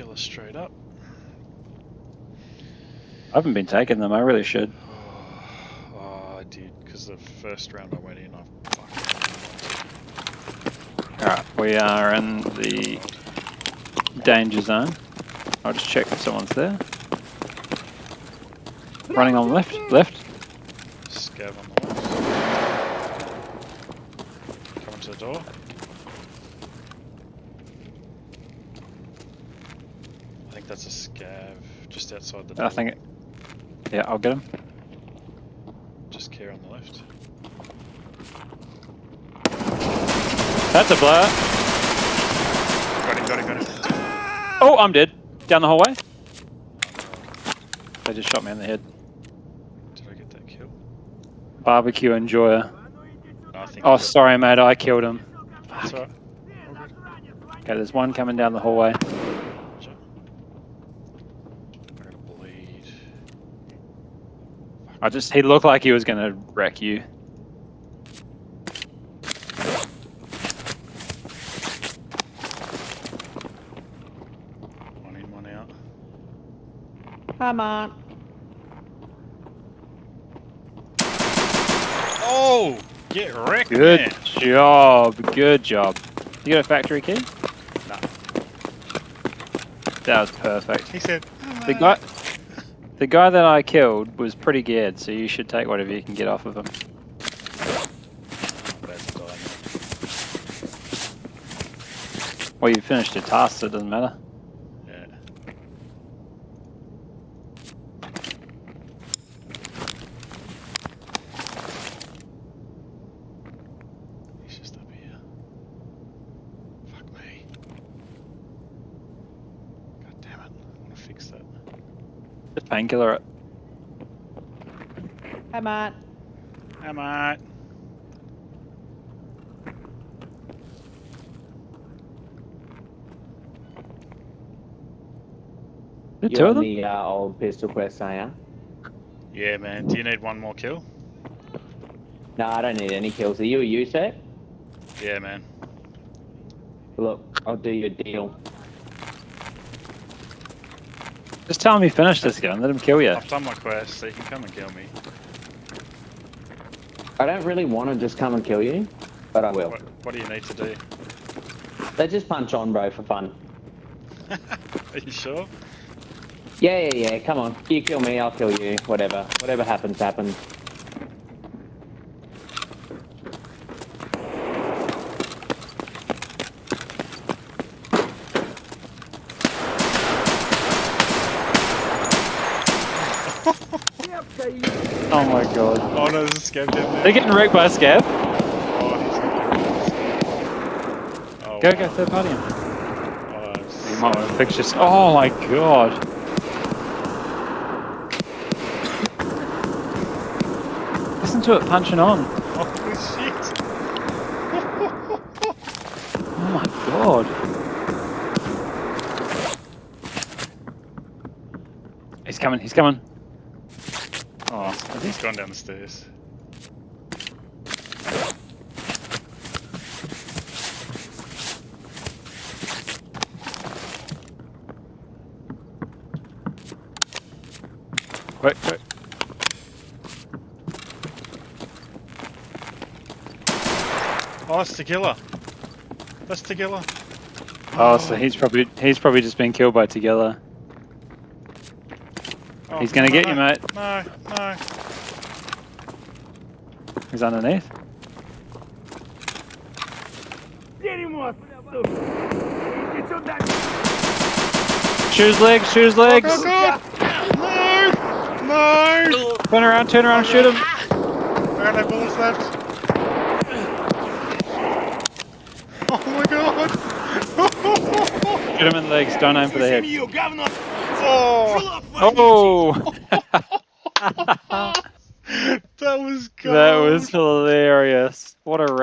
killer straight up. I haven't been taking them, I really should. Oh, I did, because the first round I went in, I fucking... Alright, we are in the danger zone. I'll just check if someone's there. Running on the left. Scav on the left. Coming to the door. I think that's a scav just outside the door. I think it. Yeah, I'll get him. Just care on the left. That's a blur. Got him. Oh, I'm dead. Down the hallway. They just shot me in the head. Did I get that kill? Barbecue enjoyer. No, I think Oh, sorry, mate. I killed him. That's alright. Okay, there's one coming down the hallway. I'm gonna bleed. He looked like he was gonna wreck you. One in, one out. Come on. Oh! Get wrecked, Good man. job. Good job. You got a factory key? No. That was perfect. He said, The guy that I killed was pretty geared, so you should take whatever you can get off of him. Well, you finished your task, so it doesn't matter. Yeah. He's just up here. Fuck me. God damn it. I want to fix that. Just painkiller it. Come on. Am I? The two You're of on them? the old pistol quest, are you? Yeah, man. Do you need one more kill? No, I don't need any kills. Are you a USEC? Yeah, man. Look, I'll do you a deal. Just tell him you finished this guy and let him kill you. I've done my quest, so you can come and kill me. I don't really want to just come and kill you, but I will. What do you need to do? Let's just punch on, bro, for fun. Are you sure? Yeah. Come on. You kill me, I'll kill you. Whatever. Whatever happens, happens. Oh my god. Oh no, there's a scav down there. They're getting wrecked by a scav. Oh, he's not Go third party him. Oh, You might want to fix this. Oh my god. Listen to it punching on. holy shit. Oh my god. He's coming. Oh, he's gone down the stairs. Quick. Oh, that's Tequila. That's Tequila. Oh, so he's probably just been killed by Tegilla. Oh, He's gonna get you, mate. No. He's underneath. Shoot his legs. Oh, God. No. Turn around, shoot him. I got no bullets left. Oh my god. Shoot him in the legs, don't aim for the head. Oh. Oh! That was good. That was hilarious. What a round.